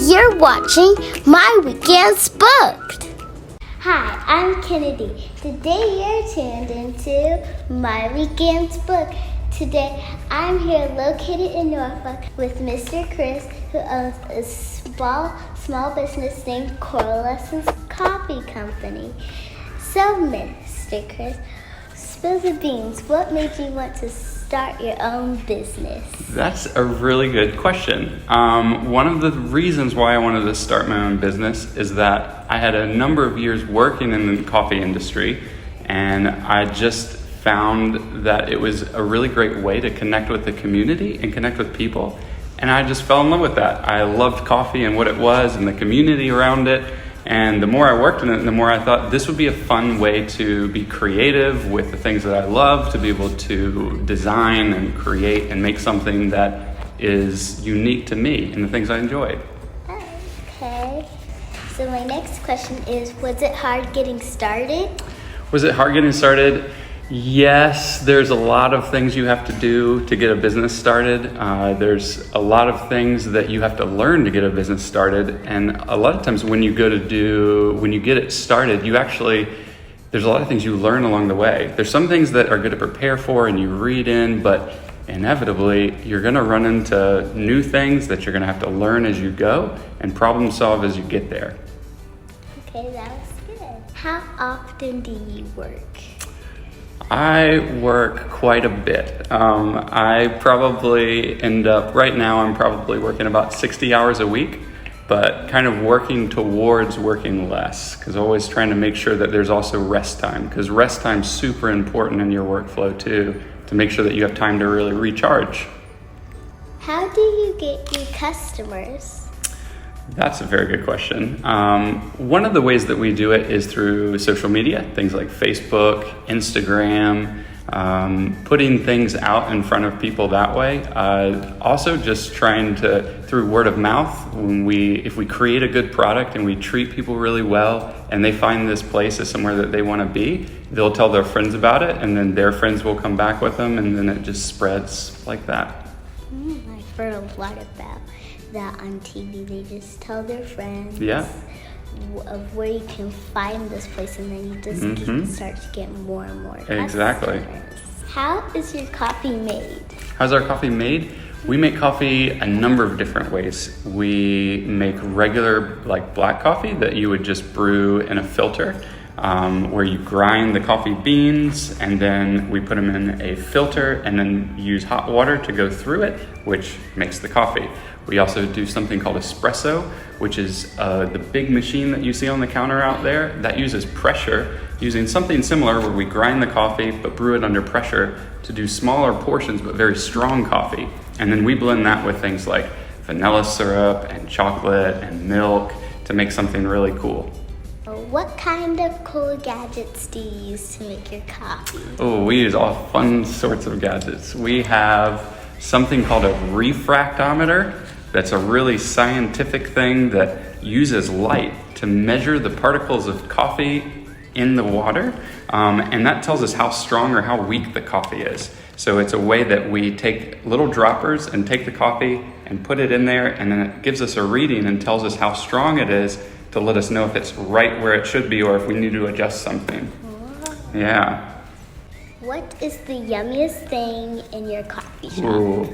You're watching My Weekends Booked. Hi, I'm Kennedy. Today you're tuned into My Weekends Booked. Today I'm here located in Norfolk with Mr. Chris, who owns a small business named Coalescence Coffee Company. So, Mr. Chris, spill the beans. What made you want to start your own business? That's a really good question. One of the reasons why I wanted to start my own business is that I had a number of years working in the coffee industry, and I just found that it was a really great way to connect with the community and connect with people. And I just fell in love with that. I loved coffee and what it was and the community around it. And the more I worked in it, the more I thought this would be a fun way to be creative with the things that I love, to be able to design and create and make something that is unique to me and the things I enjoy. Okay. So my next question is, was it hard getting started? Was it hard getting started? Yes, there's a lot of things you have to do to get a business started. There's a lot of things that you have to learn to get a business started. And a lot of times when you get it started, there's a lot of things you learn along the way. There's some things that are good to prepare for and you read in, but inevitably you're gonna run into new things that you're gonna have to learn as you go and problem solve as you get there. Okay, that was good. How often do you work? I work quite a bit. I probably right now I'm probably working about 60 hours a week, but kind of working towards working less, because always trying to make sure that there's also rest time, because rest time's super important in your workflow too, to make sure that you have time to really recharge. How do you get your customers? That's a very good question. One of the ways that we do it is through social media, things like Facebook, Instagram, putting things out in front of people that way. Also just trying to, through word of mouth, if we create a good product and we treat people really well and they find this place as somewhere that they want to be, they'll tell their friends about it and then their friends will come back with them and then it just spreads like that. I've heard a lot about that on TV. They just tell their friends of where you can find this place, and then you just start to get more and more customers. Exactly. How is your coffee made? How's our coffee made? We make coffee a number of different ways. We make regular black coffee that you would just brew in a filter, where you grind the coffee beans and then we put them in a filter and then use hot water to go through it, which makes the coffee. We also do something called espresso, which is the big machine that you see on the counter out there that uses pressure, using something similar where we grind the coffee but brew it under pressure to do smaller portions but very strong coffee. And then we blend that with things like vanilla syrup and chocolate and milk to make something really cool. What kind of cool gadgets do you use to make your coffee? Oh, we use all fun sorts of gadgets. We have something called a refractometer. That's a really scientific thing that uses light to measure the particles of coffee in the water. And that tells us how strong or how weak the coffee is. So it's a way that we take little droppers and take the coffee and put it in there, and then it gives us a reading and tells us how strong it is to let us know if it's right where it should be or if we need to adjust something. Yeah. What is the yummiest thing in your coffee shop? Ooh.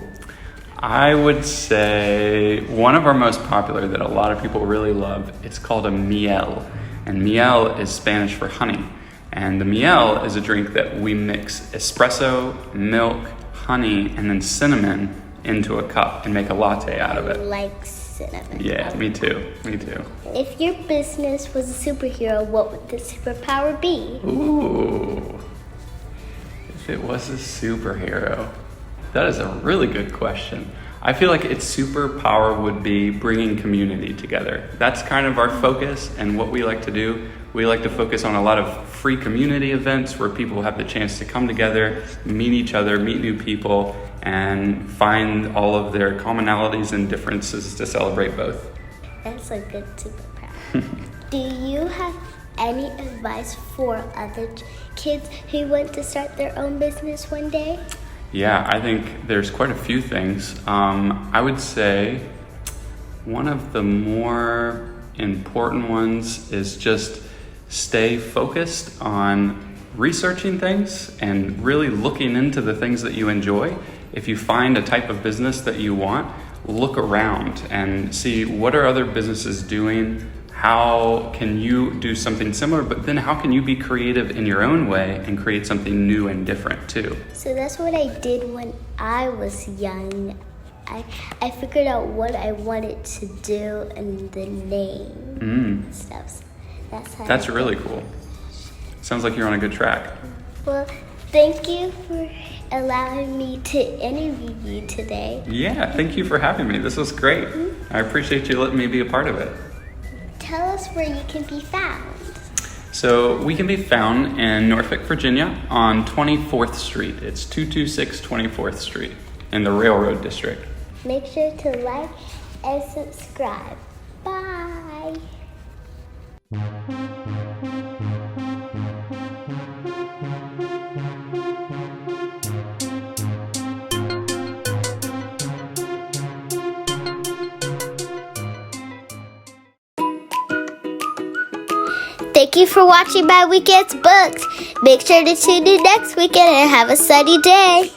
I would say one of our most popular that a lot of people really love, it's called a miel. And miel is Spanish for honey. And the miel is a drink that we mix espresso, milk, honey, and then cinnamon into a cup and make a latte out of it. I like cinnamon. Yeah, me too. If your business was a superhero, what would the superpower be? Ooh. If it was a superhero, that is a really good question. I feel like its superpower would be bringing community together. That's kind of our focus and what we like to do. We like to focus on a lot of free community events where people have the chance to come together, meet each other, meet new people, and find all of their commonalities and differences to celebrate both. That's a good superpower. Do you have any advice for other kids who want to start their own business one day? Yeah, I think there's quite a few things. I would say One of the more important ones is just stay focused on researching things and really looking into the things that you enjoy. If you find a type of business that you want, look around and see what are other businesses doing. How can you do something similar, but then how can you be creative in your own way and create something new and different too? So that's what I did when I was young. I figured out what I wanted to do and the name and stuff. That's really cool. Sounds like you're on a good track. Well, thank you for allowing me to interview you today. Yeah, thank you for having me. This was great. I appreciate you letting me be a part of it. Tell us where you can be found. So we can be found in Norfolk, Virginia on 24th Street. It's 226 24th Street in the Railroad District. Make sure to like and subscribe. Bye. Thank you for watching my Weekends Books. Make sure to tune in next weekend and have a sunny day.